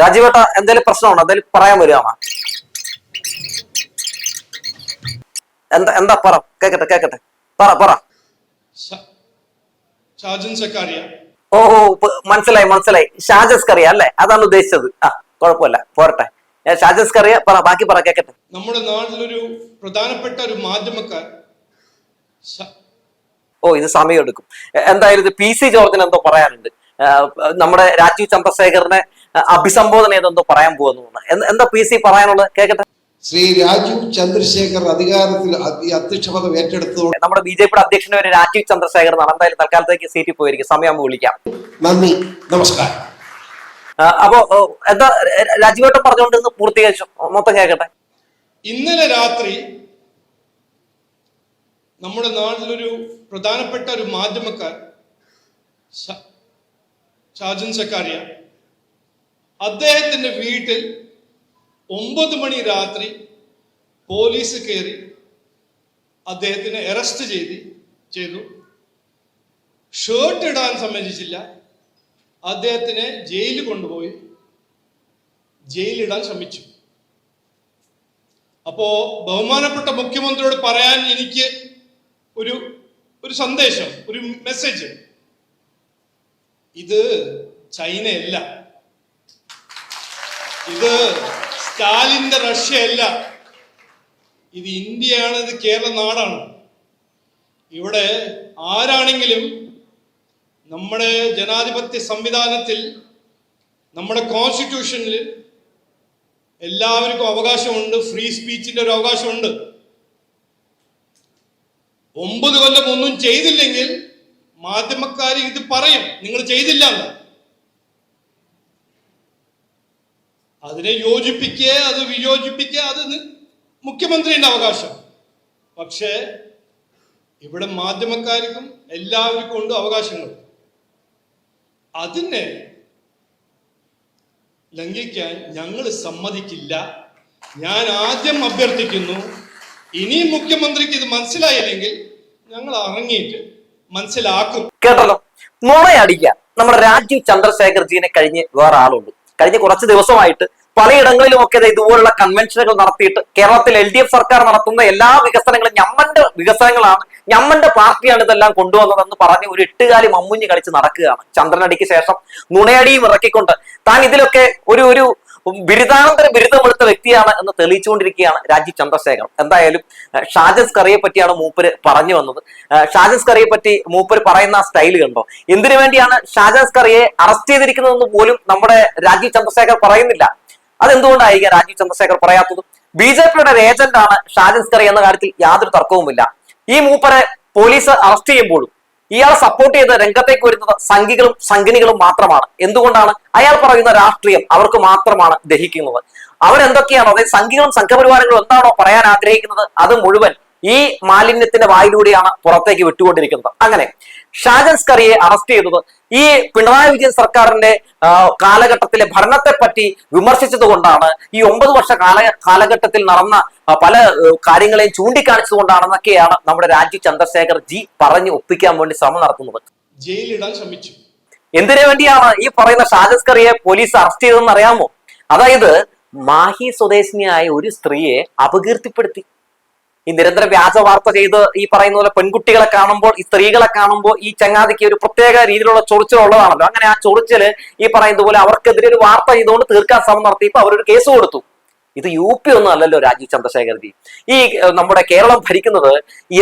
രാജീവേട്ട എന്തെങ്കിലും പ്രശ്നമുണ്ടോ? എന്തെങ്കിലും പറയാൻ വരികയാണോ? എന്താ പറ, കേക്കട്ടെ പറ. ഓഹോ, മനസ്സിലായി. ഷാജസ്കറിയ അല്ലേ? അതാണ് ഉദ്ദേശിച്ചത്. കുഴപ്പമില്ല, പോരട്ടെ. ഷാജസ്കറിയ പറ, ബാക്കി പറ, കേക്കട്ടെ. നമ്മുടെ നാട്ടിലൊരു പ്രധാനപ്പെട്ട ഒരു മാധ്യമക്കാർ. ഇത് സമയം എടുക്കും. എന്തായാലും ഇത് PC ജോർജിന് എന്തോ പറയാനുണ്ട്. നമ്മുടെ രാജീവ് ചന്ദ്രശേഖരനെ അഭിസംബോധന ചെയ്തെന്തോ പറയാൻ പോകുന്നു. എന്താ PC പറയാനുള്ളത്? കേക്കട്ടെ. ശ്രീ രാജീവ് ചന്ദ്രശേഖർ അധികാരത്തിൽ അധ്യക്ഷപദം ഏറ്റെടുത്തതോടെ നമ്മുടെ BJP അധ്യക്ഷന് ഒരു രാജീവ് ചന്ദ്രശേഖർ എന്നാണ്. എന്തായാലും തൽക്കാലത്തേക്ക് സീറ്റിൽ പോയിരിക്കും. സമയമാകുമ്പോൾ വിളിക്കാം. നന്ദി, നമസ്കാരം. അപ്പോ എന്താ രാജീവേട്ടൻ പറഞ്ഞുകൊണ്ട് പൂർത്തീകരിച്ചു, മൊത്തം കേക്കട്ടെ. ഇന്നലെ രാത്രി നമ്മുടെ നാട്ടിലൊരു പ്രധാനപ്പെട്ട ഒരു മാധ്യമക്കാർ ഷാജൻ സക്കാരിയ, അദ്ദേഹത്തിന്റെ വീട്ടിൽ 9 മണി രാത്രി പോലീസ് കയറി അദ്ദേഹത്തിനെ അറസ്റ്റ് ചെയ്തു. ഷർട്ട് ഇടാൻ സമ്മതിച്ചില്ല. അദ്ദേഹത്തിനെ ജയിലിൽ കൊണ്ടുപോയി ജയിലിടാൻ ശ്രമിച്ചു. അപ്പോ ബഹുമാനപ്പെട്ട മുഖ്യമന്ത്രിയോട് പറയാൻ എനിക്ക് ഒരു സന്ദേശം, ഒരു മെസ്സേജ്. ഇത് ചൈനയല്ല, ഇത് സ്റ്റാലിന്റെ റഷ്യയല്ല, ഇത് ഇന്ത്യയാണ്, ഇത് കേരള നാടാണ്. ഇവിടെ ആരാണെങ്കിലും നമ്മുടെ ജനാധിപത്യ സംവിധാനത്തിൽ, നമ്മുടെ കോൺസ്റ്റിറ്റ്യൂഷനിൽ എല്ലാവർക്കും അവകാശമുണ്ട്, ഫ്രീ സ്പീച്ചിന്റെ ഒരു അവകാശമുണ്ട്. 9 കൊല്ലം ഒന്നും ചെയ്തില്ലെങ്കിൽ മാധ്യമക്കാർ ഇത് പറയും, നിങ്ങൾ ചെയ്തില്ല എന്ന്. അതിനെ യോജിപ്പിക്കുക, അത് വിയോജിപ്പിക്കുക, അത് മുഖ്യമന്ത്രിയുടെ അവകാശം. പക്ഷേ ഇവിടെ മാധ്യമക്കാർക്കും എല്ലാവർക്കും ഉണ്ട് അവകാശങ്ങൾ. അതിനെ ലംഘിക്കാൻ ഞങ്ങൾ സമ്മതിക്കില്ല. ഞാൻ ആദ്യം അഭ്യർത്ഥിക്കുന്നു, ഇനിയും മുഖ്യമന്ത്രിക്ക് ഇത് മനസ്സിലായില്ലെങ്കിൽ ഞങ്ങൾ ഇറങ്ങിയിട്ട് മനസ്സിലാക്കും. കേട്ടല്ലോ, നുണയടിക്കുക. നമ്മുടെ രാജീവ് ചന്ദ്രശേഖർജിനെ കഴിഞ്ഞ് വേറെ ആളുണ്ട്. കഴിഞ്ഞ കുറച്ച് ദിവസമായിട്ട് പലയിടങ്ങളിലും ഒക്കെ ഇതുപോലുള്ള കൺവെൻഷനുകൾ നടത്തിയിട്ട് കേരളത്തിൽ LDF സർക്കാർ നടത്തുന്ന എല്ലാ വികസനങ്ങളും ഞമ്മന്റെ വികസനങ്ങളാണ്, ഞമ്മന്റെ പാർട്ടിയാണ് ഇതെല്ലാം കൊണ്ടുവന്നതെന്ന് പറഞ്ഞ് ഒരു എട്ടുകാലി മമ്മുഞ്ഞ് കളിച്ച് നടക്കുകയാണ്. ചന്ദ്രനടിക്ക് ശേഷം നുണയടിയും ഇറക്കിക്കൊണ്ട് താൻ ഇതിലൊക്കെ ഒരു ബിരുദാനന്തര ബിരുദമെടുത്ത വ്യക്തിയാണ് എന്ന് തെളിയിച്ചുകൊണ്ടിരിക്കുകയാണ് രാജീവ് ചന്ദ്രശേഖർ. എന്തായാലും ഷാജസ്കറിയെ പറ്റിയാണ് മൂപ്പര് പറഞ്ഞു വന്നത്. ഷാജസ്കറിയെ പറ്റി മൂപ്പര് പറയുന്ന സ്റ്റൈൽ കണ്ടോ? എന്തിനു വേണ്ടിയാണ് ഷാജസ്കറിയെ അറസ്റ്റ് ചെയ്തിരിക്കുന്നതെന്ന് പോലും നമ്മുടെ രാജീവ് ചന്ദ്രശേഖർ പറയുന്നില്ല. അതെന്തുകൊണ്ടായിരിക്കും രാജീവ് ചന്ദ്രശേഖർ പറയാത്തത്? BJPയുടെ ഒരു ഏജന്റാണ് ഷാജസ്കറി എന്ന കാര്യത്തിൽ യാതൊരു തർക്കവുമില്ല. ഈ മൂപ്പരെ പോലീസ് അറസ്റ്റ് ചെയ്യുമ്പോഴും ഇയാളെ സപ്പോർട്ട് ചെയ്ത് രംഗത്തേക്ക് വരുന്നത് സംഘികളും സംഘിനികളും മാത്രമാണ്. എന്തുകൊണ്ടാണ്? അയാൾ പറയുന്ന രാഷ്ട്രീയം അവർക്ക് മാത്രമാണ് ദഹിക്കുന്നത്. അവരെന്തൊക്കെയാണോ, അതായത് സംഘികളും സംഘപരിവാരങ്ങളും എന്താണോ പറയാൻ ആഗ്രഹിക്കുന്നത് അത് മുഴുവൻ ഈ മാലിന്യത്തിന്റെ വായിലൂടെയാണ് പുറത്തേക്ക് വിട്ടുകൊണ്ടിരിക്കുന്നത്. അങ്ങനെ ഷാജസ്കറിയെ അറസ്റ്റ് ചെയ്തത് ഈ പിണറായി വിജയൻ സർക്കാരിന്റെ കാലഘട്ടത്തിലെ ഭരണത്തെ പറ്റി വിമർശിച്ചത് കൊണ്ടാണ്, ഈ 9 വർഷ കാലഘട്ടത്തിൽ നടന്ന പല കാര്യങ്ങളെയും ചൂണ്ടിക്കാണിച്ചതുകൊണ്ടാണെന്നൊക്കെയാണ് നമ്മുടെ രാജീവ് ചന്ദ്രശേഖർ ജി പറഞ്ഞു ഒപ്പിക്കാൻ വേണ്ടി ശ്രമം നടത്തുന്നത്. ജയിലിടാൻ ശ്രമിച്ചു. എന്തിനു വേണ്ടിയാണ് ഈ പറയുന്ന ഷാജസ്കറിയെ പോലീസ് അറസ്റ്റ് ചെയ്തതെന്ന് അറിയാമോ? അതായത് മാഹി സ്വദേശിനിയായ ഒരു സ്ത്രീയെ അപകീർത്തിപ്പെടുത്തി. ഈ നിരന്തരം വ്യാജ വാർത്ത ചെയ്ത് ഈ പറയുന്ന പോലെ പെൺകുട്ടികളെ കാണുമ്പോൾ, ഈ സ്ത്രീകളെ കാണുമ്പോൾ ഈ ചങ്ങാതിക്ക് ഒരു പ്രത്യേക രീതിയിലുള്ള ചൊറിച്ചിലുള്ളതാണല്ലോ. അങ്ങനെ ആ ചൊറിച്ചില് ഈ പറയുന്നത് പോലെ അവർക്കെതിരെ ഒരു വാർത്ത ചെയ്തുകൊണ്ട് തീർക്കാൻ ശ്രമം നടത്തിയപ്പോൾ അവരൊരു കേസ് കൊടുത്തു. ഇത് UP ഒന്നും അല്ലല്ലോ രാജീവ് ചന്ദ്രശേഖർജി. ഈ നമ്മുടെ കേരളം ഭരിക്കുന്നത്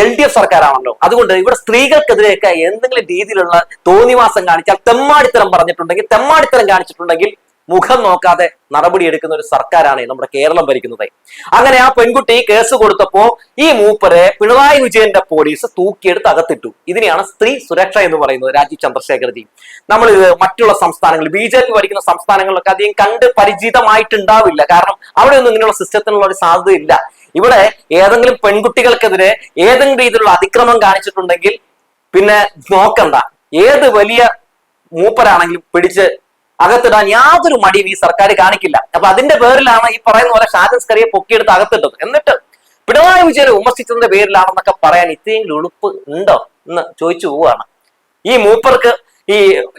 LDF സർക്കാരാണല്ലോ. അതുകൊണ്ട് ഇവിടെ സ്ത്രീകൾക്കെതിരെയൊക്കെ എന്തെങ്കിലും രീതിയിലുള്ള തോന്നിവാസം കാണിച്ചാൽ, തെമ്മാടിത്തരം കാണിച്ചിട്ടുണ്ടെങ്കിൽ മുഖം നോക്കാതെ നടപടി എടുക്കുന്ന ഒരു സർക്കാരാണ് നമ്മുടെ കേരളം ഭരിക്കുന്നത്. അങ്ങനെ ആ പെൺകുട്ടി കേസ് കൊടുത്തപ്പോ ഈ മൂപ്പരെ പിണറായി വിജയന്റെ പോലീസ് തൂക്കിയെടുത്ത് അകത്തിട്ടു. ഇതിനെയാണ് സ്ത്രീ സുരക്ഷ എന്ന് പറയുന്നത് രാജീവ് ചന്ദ്രശേഖർജി. നമ്മൾ ഇത് മറ്റുള്ള സംസ്ഥാനങ്ങളിൽ, BJP ഭരിക്കുന്ന സംസ്ഥാനങ്ങളിലൊക്കെ അധികം കണ്ട് പരിചിതമായിട്ടുണ്ടാവില്ല. കാരണം അവിടെ ഒന്നും ഇങ്ങനെയുള്ള സിസ്റ്റത്തിനുള്ള ഒരു സാധ്യതയില്ല. ഇവിടെ ഏതെങ്കിലും പെൺകുട്ടികൾക്കെതിരെ ഏതെങ്കിലും രീതിയിലുള്ള അതിക്രമം കാണിച്ചിട്ടുണ്ടെങ്കിൽ പിന്നെ നോക്കണ്ട, ഏത് വലിയ മൂപ്പരാണെങ്കിലും പിടിച്ച് അകത്തിടാൻ യാതൊരു മടിയും ഈ സർക്കാർ കാണിക്കില്ല. അപ്പൊ അതിന്റെ പേരിലാണ് ഈ പറയുന്ന പോലെ ഷാജസ്കറിയെ പൊക്കിയെടുത്ത് അകത്തിട്ടത്. എന്നിട്ട് പിണറായി വിജയനെ വിമർശിച്ചതിന്റെ പേരിലാണെന്നൊക്കെ പറയാൻ ഇത്രയും ഉളുപ്പ് ഉണ്ടോ എന്ന് ചോദിച്ചു പോവുകയാണ്. ഈ മൂപ്പർക്ക് ഈ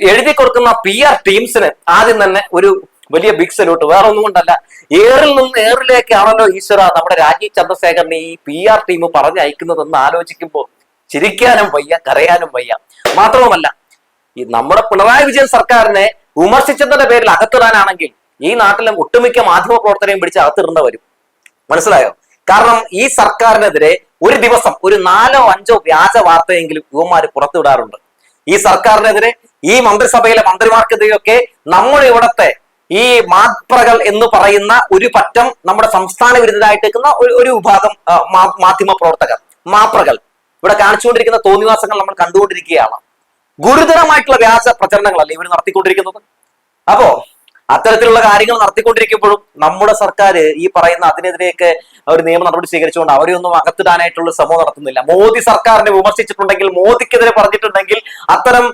എഴുതി കൊടുക്കുന്ന PR ടീംസിന് ആദ്യം തന്നെ ഒരു വലിയ ബിഗ് സല്യൂട്ട്. വേറെ ഒന്നും കൊണ്ടല്ല, ഏറിൽ നിന്ന് ഏറിലേക്കാണല്ലോ ഈശ്വര നമ്മുടെ രാജീവ് ചന്ദ്രശേഖരനെ ഈ PR ടീം പറഞ്ഞയക്കുന്നതെന്ന് ആലോചിക്കുമ്പോൾ ചിരിക്കാനും വയ്യ, കരയാനും വയ്യ. മാത്രവുമല്ല, ഈ നമ്മുടെ പിണറായി വിജയൻ സർക്കാരിനെ വിമർശിച്ചതിന്റെ പേരിൽ അകത്തിടാനാണെങ്കിൽ ഈ നാട്ടിലെ ഒട്ടുമിക്ക മാധ്യമ പ്രവർത്തകരെയും പിടിച്ച് അകത്തിടേണ്ട വരും. മനസ്സിലായോ? കാരണം ഈ സർക്കാരിനെതിരെ ഒരു ദിവസം ഒരു 4-5 വ്യാജ വാർത്തയെങ്കിലും യുവമാര് പുറത്തുവിടാറുണ്ട്. ഈ സർക്കാരിനെതിരെ, ഈ മന്ത്രിസഭയിലെ മന്ത്രിമാർക്കെതിരെയൊക്കെ നമ്മുടെ ഇവിടത്തെ ഈ മാപ്രകൾ എന്ന് പറയുന്ന ഒരു പറ്റം നമ്മുടെ സംസ്ഥാന വിരുദ്ധരായിട്ട് നിൽക്കുന്ന ഒരു വിഭാഗം മാധ്യമ പ്രവർത്തകർ, മാപ്രകൾ ഇവിടെ കാണിച്ചുകൊണ്ടിരിക്കുന്ന തോന്നിവാസങ്ങൾ നമ്മൾ കണ്ടുകൊണ്ടിരിക്കുകയാണ്. ഗുരുതരമായിട്ടുള്ള വ്യാജ പ്രചരണങ്ങളല്ലേ ഇവർ നടത്തിക്കൊണ്ടിരിക്കുന്നത്. അപ്പോ അത്തരത്തിലുള്ള കാര്യങ്ങൾ നടത്തിക്കൊണ്ടിരിക്കുമ്പോഴും നമ്മുടെ സർക്കാർ ഈ പറയുന്ന അതിനെതിരെയൊക്കെ ഒരു നിയമ നടപടി സ്വീകരിച്ചുകൊണ്ട് അവരെയൊന്നും അകത്തിടാനായിട്ടുള്ള ശ്രമം നടത്തുന്നില്ല. മോദി സർക്കാരിനെ വിമർശിച്ചിട്ടുണ്ടെങ്കിൽ, മോദിക്കെതിരെ പറഞ്ഞിട്ടുണ്ടെങ്കിൽ അത്തരം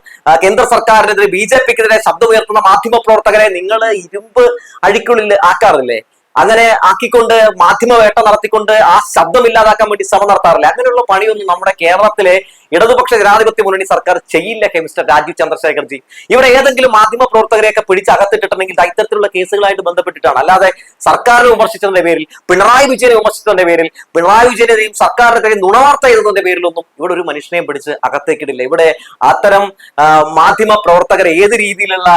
കേന്ദ്ര സർക്കാരിനെതിരെ, BJPക്കെതിരെ ശബ്ദമുയർത്തുന്ന മാധ്യമ പ്രവർത്തകരെ നിങ്ങൾ ഇരുമ്പ് അഴിക്കുള്ളിൽ ആക്കാറില്ലേ? അങ്ങനെ ആക്കിക്കൊണ്ട് മാധ്യമ വേട്ട നടത്തിക്കൊണ്ട് ആ ശബ്ദം ഇല്ലാതാക്കാൻ വേണ്ടി ശ്രമം നടത്താറില്ല. അങ്ങനെയുള്ള പണിയൊന്നും നമ്മുടെ കേരളത്തിലെ ഇടതുപക്ഷ ജനാധിപത്യ മുന്നണി സർക്കാർ ചെയ്യില്ല. മിസ്റ്റർ രാജീവ് ചന്ദ്രശേഖർജി, ഇവിടെ ഏതെങ്കിലും മാധ്യമ പ്രവർത്തകരെയൊക്കെ പിടിച്ച് അകത്തിട്ടിട്ടുണ്ടെങ്കിൽ ഇത്തരത്തിലുള്ള കേസുകളായിട്ട് ബന്ധപ്പെട്ടിട്ടാണ്. അല്ലാതെ സർക്കാരിനെ വിമർശിച്ചതിന്റെ പേരിൽ, പിണറായി വിജയനെ വിമർശിച്ചതിന്റെ പേരിൽ, പിണറായി വിജയനെയും സർക്കാരിനെതിരെയും നുണവാർത്ത എഴുതുന്നതിന്റെ പേരിലൊന്നും ഇവിടെ ഒരു മനുഷ്യനെയും പിടിച്ച് അകത്തേക്കിടില്ല. ഇവിടെ അത്തരം മാധ്യമ പ്രവർത്തകർ ഏത് രീതിയിലുള്ള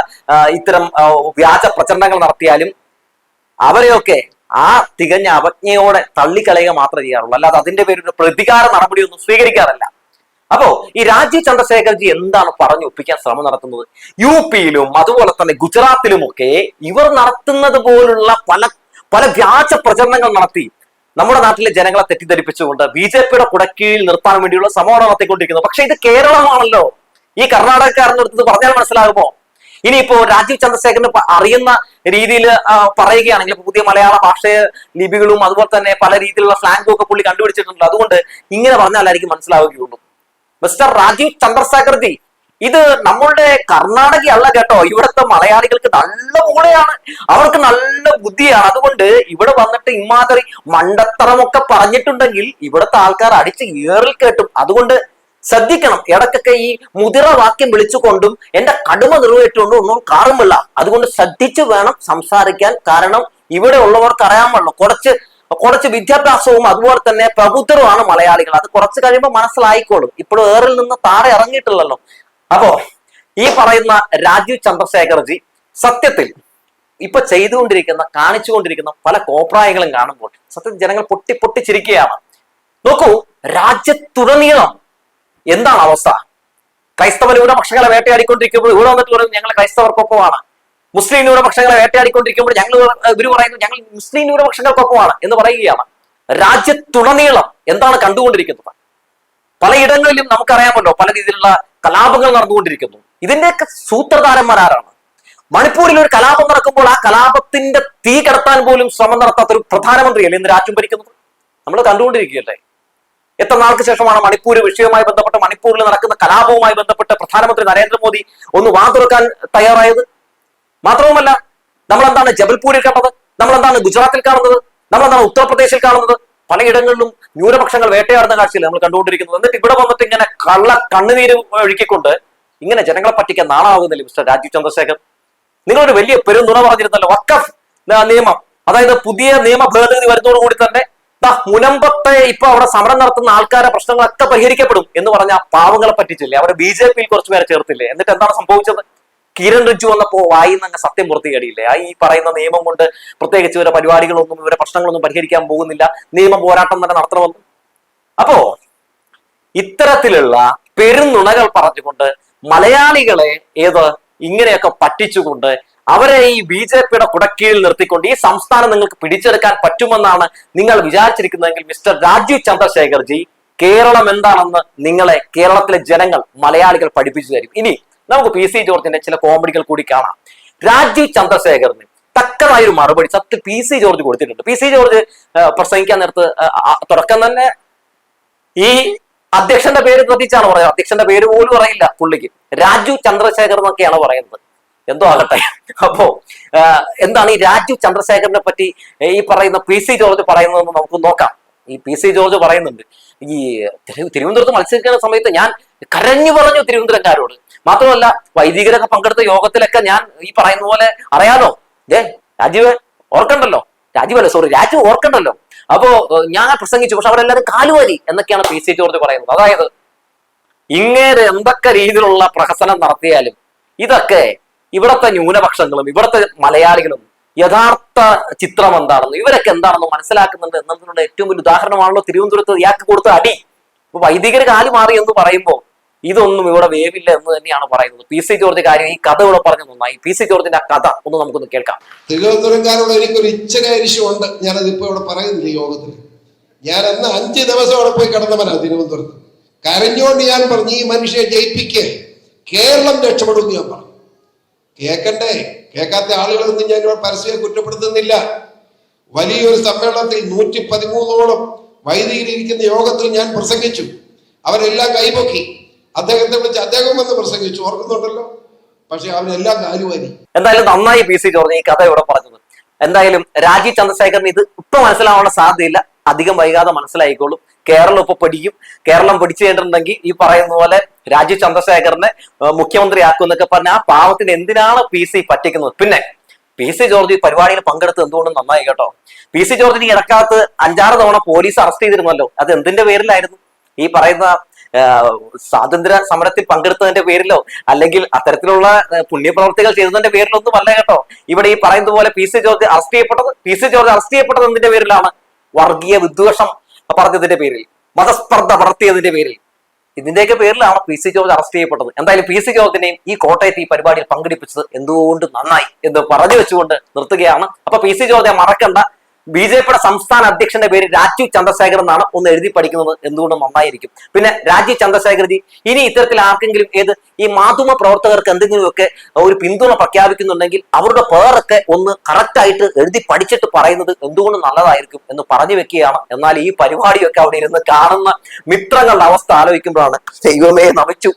ഇത്തരം വ്യാജ പ്രചരണങ്ങൾ നടത്തിയാലും അവരെയൊക്കെ ആ തികഞ്ഞ അവജ്ഞയോടെ തള്ളിക്കളയുക മാത്രമേ ചെയ്യാറുള്ളൂ. അല്ലാതെ അതിന്റെ പേരിൽ ഒരു പ്രതികാര നടപടിയൊന്നും സ്വീകരിക്കാറില്ല. അപ്പോ ഈ രാജീവ് ചന്ദ്രശേഖർജി എന്താണ് പറഞ്ഞു ഒപ്പിക്കാൻ ശ്രമം നടത്തുന്നത്? UPയിലും അതുപോലെ തന്നെ ഗുജറാത്തിലുമൊക്കെ ഇവർ നടത്തുന്നത് പോലുള്ള പല വ്യാജ പ്രചരണങ്ങൾ നടത്തി നമ്മുടെ നാട്ടിലെ ജനങ്ങളെ തെറ്റിദ്ധരിപ്പിച്ചുകൊണ്ട് BJPയുടെ കുടക്കീഴിൽ നിർത്താൻ വേണ്ടിയുള്ള ശ്രമമാണ് നടത്തിക്കൊണ്ടിരിക്കുന്നത്. പക്ഷെ ഇത് കേരളമാണല്ലോ. ഈ കർണാടകക്കാരൻ്റെ അടുത്ത് പറഞ്ഞാൽ മനസ്സിലാകുമോ? ഇനിയിപ്പോ രാജീവ് ചന്ദ്രശേഖരന് അറിയുന്ന രീതിയിൽ പറയുകയാണെങ്കിൽ പുതിയ മലയാള ഭാഷ ലിപികളും അതുപോലെ തന്നെ പല രീതിയിലുള്ള സ്ലാങ്ങും ഒക്കെ പുള്ളി കണ്ടുപിടിച്ചിട്ടുണ്ട്. അതുകൊണ്ട് ഇങ്ങനെ പറഞ്ഞാലായിരിക്കും മനസ്സിലാവുകയുള്ളൂ. മിസ്റ്റർ രാജീവ് ചന്ദ്രശേഖർജി, ഇത് നമ്മളുടെ കർണാടകയല്ല കേട്ടോ. ഇവിടുത്തെ മലയാളികൾക്ക് നല്ല മൂളയാണ്, അവർക്ക് നല്ല ബുദ്ധിയാണ്. അതുകൊണ്ട് ഇവിടെ വന്നിട്ട് ഇമാതിരി മണ്ടത്തരമൊക്കെ പറഞ്ഞിട്ടുണ്ടെങ്കിൽ ഇവിടുത്തെ ആൾക്കാർ അടിച്ച് ഏറിൽ കേട്ടും. അതുകൊണ്ട് ശ്രദ്ധിക്കണം. ഇടയ്ക്കൊക്കെ ഈ മുതിര വാക്യം വിളിച്ചുകൊണ്ടും എന്റെ കടുമ നിറവേറ്റുകൊണ്ടും ഒന്നും കാറുമില്ല. അതുകൊണ്ട് ശ്രദ്ധിച്ചു വേണം സംസാരിക്കാൻ. കാരണം ഇവിടെ ഉള്ളവർക്ക് അറിയാമല്ലോ, കുറച്ച് വിദ്യാഭ്യാസവും അതുപോലെ തന്നെ പ്രബുദ്ധരുമാണ് മലയാളികൾ. അത് കുറച്ച് കഴിയുമ്പോൾ മനസ്സിലായിക്കോളും. ഇപ്പോഴും ഏറിൽ നിന്ന് താഴെ ഇറങ്ങിയിട്ടില്ലല്ലോ. അപ്പോ ഈ പറയുന്ന രാജീവ് ചന്ദ്രശേഖർജി സത്യത്തിൽ ഇപ്പൊ കാണിച്ചുകൊണ്ടിരിക്കുന്ന പല കോപ്രായങ്ങളും കാണുമ്പോൾ സത്യത്തിൽ ജനങ്ങൾ പൊട്ടിച്ചിരിക്കുകയാണ്. നോക്കൂ, രാജ്യത്തുടനീളം എന്താണ് അവസ്ഥ? ക്രൈസ്തവ ന്യൂനപക്ഷങ്ങളെ വേട്ടയാടിക്കൊണ്ടിരിക്കുമ്പോൾ ഇവിടെ വന്നിട്ട് പറയും ഞങ്ങൾ ക്രൈസ്തവർക്കൊപ്പമാണ്. മുസ്ലിം ന്യൂനപക്ഷങ്ങളെ വേട്ടയാടിക്കൊണ്ടിരിക്കുമ്പോൾ ഇവർ പറയുന്നു ഞങ്ങൾ മുസ്ലിം ന്യൂനപക്ഷങ്ങൾക്കൊപ്പമാണ് എന്ന് പറയുകയാണ്. രാജ്യത്തുടനീളം എന്താണ് കണ്ടുകൊണ്ടിരിക്കുന്നത്? പലയിടങ്ങളിലും നമുക്കറിയാമല്ലോ പല രീതിയിലുള്ള കലാപങ്ങൾ നടന്നുകൊണ്ടിരിക്കുന്നു. ഇതിന്റെയൊക്കെ സൂത്രധാരന്മാരാണ്? മണിപ്പൂരിൽ ഒരു കലാപം നടക്കുമ്പോൾ ആ കലാപത്തിന്റെ തീ കടത്താൻ പോലും ശ്രമം നടത്താത്ത ഒരു പ്രധാനമന്ത്രിയല്ലേ ഇന്ന് രാജ്യം ഭരിക്കുന്നത്? നമ്മൾ കണ്ടുകൊണ്ടിരിക്കുകയല്ലേ. എത്ര നാൾക്ക് ശേഷമാണ് മണിപ്പൂർ വിഷയവുമായി ബന്ധപ്പെട്ട്, മണിപ്പൂരിൽ നടക്കുന്ന കലാപവുമായി ബന്ധപ്പെട്ട് പ്രധാനമന്ത്രി നരേന്ദ്രമോദി ഒന്ന് വാതുറക്കാൻ തയ്യാറായത്? മാത്രവുമല്ല, നമ്മളെന്താണ് ജബൽപൂരിൽ കണ്ടത്? നമ്മളെന്താണ് ഗുജറാത്തിൽ കാണുന്നത്? നമ്മളെന്താണ് ഉത്തർപ്രദേശിൽ കാണുന്നത്? പലയിടങ്ങളിലും ന്യൂനപക്ഷങ്ങൾ വേട്ടയാടുന്ന കാഴ്ചയിൽ നമ്മൾ കണ്ടുകൊണ്ടിരിക്കുന്നത്. എന്നിട്ട് ഇവിടെ വന്നിട്ട് ഇങ്ങനെ കണ്ണുനീര് ഒഴുക്കിക്കൊണ്ട് ഇങ്ങനെ ജനങ്ങളെ പറ്റിക്കാൻ നാണാവുന്നില്ല മിസ്റ്റർ രാജീവ് ചന്ദ്രശേഖർ? നിങ്ങളൊരു വലിയ പെരുന്നുണ പറഞ്ഞിരുന്നല്ലോ വഖഫ് നിയമം, അതായത് പുതിയ നിയമ ഭേദഗതി വരുന്നതോടുകൂടി തന്നെ മുനമ്പത്തെ ഇപ്പൊ അവിടെ സമരം നടത്തുന്ന ആൾക്കാരെ പ്രശ്നങ്ങളൊക്കെ പരിഹരിക്കപ്പെടും എന്ന് പറഞ്ഞ പാവങ്ങളെ പറ്റിച്ചില്ലേ? അവരെ BJPയിൽ കുറച്ചുപേരെ ചേർത്തില്ലേ? എന്നിട്ട് എന്താണ് സംഭവിച്ചത്? കിരൺ റിജ്ജു വന്നപ്പോ വായിന്ന് അങ്ങ് സത്യം പുറത്തുകടിയില്ലേ? ഈ പറയുന്ന നിയമം കൊണ്ട് പ്രത്യേകിച്ച് ഇവരെ പരിപാടികളൊന്നും ഇവരെ പ്രശ്നങ്ങളൊന്നും പരിഹരിക്കാൻ പോകുന്നില്ല, നിയമ പോരാട്ടം തന്നെ നടത്തണമെന്ന്. അപ്പോ ഇത്തരത്തിലുള്ള പെരുന്നുണകൾ പറഞ്ഞുകൊണ്ട് മലയാളികളെ ഇങ്ങനെയൊക്കെ പറ്റിച്ചുകൊണ്ട് അവരെ ഈ BJPയുടെ കുടക്കീഴിൽ നിർത്തിക്കൊണ്ട് ഈ സംസ്ഥാനം നിങ്ങൾക്ക് പിടിച്ചെടുക്കാൻ പറ്റുമെന്നാണ് നിങ്ങൾ വിചാരിച്ചിരിക്കുന്നതെങ്കിൽ മിസ്റ്റർ രാജീവ് ചന്ദ്രശേഖർജി, കേരളം എന്താണെന്ന് നിങ്ങളെ കേരളത്തിലെ ജനങ്ങൾ, മലയാളികൾ പഠിപ്പിച്ചു തരും. ഇനി നമുക്ക് PC ജോർജിന്റെ ചില കോമഡികൾ കൂടി കാണാം. രാജീവ് ചന്ദ്രശേഖറിന് തക്കതായൊരു മറുപടി സത്യം PC ജോർജ് കൊടുത്തിട്ടുണ്ട്. PC ജോർജ് പ്രസംഗിക്കാൻ നേരത്ത് തുടക്കം തന്നെ ഈ അധ്യക്ഷന്റെ പേര് ശ്രദ്ധിച്ചാണ് പറയുന്നത്. അധ്യക്ഷന്റെ പേര് പോലും അറിയില്ല പുള്ളിക്ക്. രാജീവ് ചന്ദ്രശേഖർ എന്നൊക്കെയാണ് പറയുന്നത്. എന്തോ ആകട്ടെ. അപ്പോ എന്താണ് ഈ രാജീവ് ചന്ദ്രശേഖരനെ പറ്റി ഈ പറയുന്ന PC ജോർജ് പറയുന്നതെന്ന് നമുക്ക് നോക്കാം. ഈ PC ജോർജ് പറയുന്നുണ്ട്, ഈ തിരുവനന്തപുരത്ത് മത്സരിക്കുന്ന സമയത്ത് ഞാൻ കരഞ്ഞു പറഞ്ഞു തിരുവനന്തപുരക്കാരോട്. മാത്രമല്ല വൈദികരൊക്കെ പങ്കെടുത്ത യോഗത്തിലൊക്കെ ഞാൻ ഈ പറയുന്ന പോലെ അറിയാലോ, രാജീവ് ഓർക്കണ്ടല്ലോ, രാജീവല്ല സോറി രാജു ഓർക്കണ്ടല്ലോ. അപ്പോ ഞാൻ പ്രസംഗിച്ചു, പക്ഷെ അവരെല്ലാവരും കാലുവാരി എന്നൊക്കെയാണ് പി സി ജോർജ് പറയുന്നത്. അതായത് ഇങ്ങേര് എന്തൊക്കെ രീതിയിലുള്ള പ്രഹസനം നടത്തിയാലും ഇതൊക്കെ ഇവിടത്തെ ന്യൂനപക്ഷങ്ങളും ഇവിടത്തെ മലയാളികളും യഥാർത്ഥ ചിത്രം എന്താണെന്ന് ഇവരൊക്കെ എന്താണെന്ന് മനസ്സിലാക്കുന്നുണ്ട് എന്നതിനുള്ള ഏറ്റവും വലിയ ഉദാഹരണമാണല്ലോ തിരുവനന്തപുരത്ത് ഇയാൾക്ക് കൊടുത്ത അടി. ഇപ്പൊ വൈദികര് കാല് മാറി എന്ന് പറയുമ്പോൾ ഇതൊന്നും ഇവിടെ വേവില്ല എന്ന് തന്നെയാണ് പറയുന്നത്. പി സി ജോർജ് കാര്യം ഈ കഥ ഇവിടെ പറഞ്ഞു നന്നായി. പി സി ജോർജിന്റെ ആ കഥ ഒന്ന് നമുക്കൊന്ന് കേൾക്കാം. തിരുവനന്തപുരംകാരോട് എനിക്കൊരു ഇച്ഛകാരിശുണ്ട്. ഞാനതിപ്പോ ഇവിടെ പറയുന്നില്ല യോഗത്തിൽ. ഞാൻ അന്ന് 5 ദിവസം അവിടെ പോയി കിടന്നവനാ തിരുവനന്തപുരത്ത്. കരഞ്ഞോണ്ട് ഞാൻ പറഞ്ഞു, ഈ മനുഷ്യനെ ജയിപ്പിക്ക്, കേരളം രക്ഷപ്പെടും ഞാൻ പറഞ്ഞു. കേൾക്കണ്ടേ? കേൾക്കാത്ത ആളുകളൊന്നും ഞാൻ ഇവിടെ പരസ്യം കുറ്റപ്പെടുത്തുന്നില്ല. വലിയൊരു സമ്മേളനത്തിൽ 113ഓളം വൈദികരിക്കുന്ന യോഗത്തിൽ ഞാൻ പ്രസംഗിച്ചു. അവരെല്ലാം കൈപൊക്കി. അദ്ദേഹത്തെ വിളിച്ച് അദ്ദേഹം വന്ന് പ്രസംഗിച്ചു, ഓർക്കുന്നുണ്ടല്ലോ. പക്ഷെ അവനെല്ലാം കാലുവാരി. എന്തായാലും നന്നായി പി സി ജോർജ് ഈ കഥ ഇവിടെ പറഞ്ഞത്. എന്തായാലും രാജീവ് ചന്ദ്രശേഖരന് ഇത് ഇപ്പൊ മനസ്സിലാവാനുള്ള സാധ്യതയില്ല, അധികം വൈകാതെ മനസ്സിലായിക്കോളും. കേരളം ഇപ്പൊ പഠിക്കും. കേരളം പഠിച്ചു കഴിഞ്ഞിട്ടുണ്ടെങ്കിൽ ഈ പറയുന്ന പോലെ രാജീവ് ചന്ദ്രശേഖരനെ മുഖ്യമന്ത്രിയാക്കും എന്നൊക്കെ പറഞ്ഞ ആ പാവത്തിന് എന്തിനാണ് പി സി പറ്റിക്കുന്നത്? പിന്നെ പി സി ജോർജ് ഈ പരിപാടിയിൽ പങ്കെടുത്ത് എന്തുകൊണ്ടും നന്നായി കേട്ടോ. പി സി ജോർജിന് ഇടക്കാലത്ത് 5-6 തവണ പോലീസ് അറസ്റ്റ് ചെയ്തിരുന്നല്ലോ. അത് എന്തിന്റെ പേരിലായിരുന്നു? ഈ പറയുന്ന സ്വാതന്ത്ര്യ സമരത്തിൽ പങ്കെടുത്തതിന്റെ പേരിലോ അല്ലെങ്കിൽ അത്തരത്തിലുള്ള പുണ്യപ്രവർത്തികൾ ചെയ്തതിന്റെ പേരിലോ ഒന്നും അല്ല കേട്ടോ. ഇവിടെ ഈ പറയുന്ന പോലെ പി സി ജോർജ് അറസ്റ്റ് ചെയ്യപ്പെട്ടത് എന്തിന്റെ പേരിലാണ്? വർഗീയ വിദ്വേഷം പറഞ്ഞതിന്റെ പേരിൽ, മതസ്പർദ്ധ വളർത്തിയതിന്റെ പേരിൽ, ഇതിന്റെയൊക്കെ പേരിലാണ് പി സി ജോർജ് അറസ്റ്റ് ചെയ്യപ്പെട്ടത്. എന്തായാലും പി സി ജോർജിനെയും ഈ കോട്ടയത്ത് ഈ പരിപാടിയിൽ പങ്കെടുപ്പിച്ചത് എന്തുകൊണ്ട് നന്നായി എന്ന് പറഞ്ഞു വെച്ചുകൊണ്ട് നിർത്തുകയാണ്. അപ്പൊ പി സി ജോർജെ മറക്കണ്ട, ബി ജെ പിയുടെ സംസ്ഥാന അധ്യക്ഷന്റെ പേര് രാജീവ് ചന്ദ്രശേഖർ എന്നാണ്. ഒന്ന് എഴുതി പഠിക്കുന്നത് എന്തുകൊണ്ട് നന്നായിരിക്കും. പിന്നെ രാജീവ് ചന്ദ്രശേഖർജി ഇനി ഇത്തരത്തിൽ ആർക്കെങ്കിലും ഈ മാധ്യമ പ്രവർത്തകർക്ക് എന്തെങ്കിലുമൊക്കെ ഒരു പിന്തുണ പ്രഖ്യാപിക്കുന്നുണ്ടെങ്കിൽ അവരുടെ പേരൊക്കെ ഒന്ന് കറക്റ്റായിട്ട് എഴുതി പഠിച്ചിട്ട് പറയുന്നത് എന്തുകൊണ്ട് നല്ലതായിരിക്കും എന്ന് പറഞ്ഞു വെക്കുകയാണ്. എന്നാൽ ഈ പരിപാടിയൊക്കെ അവിടെ ഇരുന്ന് കാണുന്ന മിത്രങ്ങളുടെ അവസ്ഥ ആലോചിക്കുമ്പോഴാണ് ദൈവമേ നമിച്ചു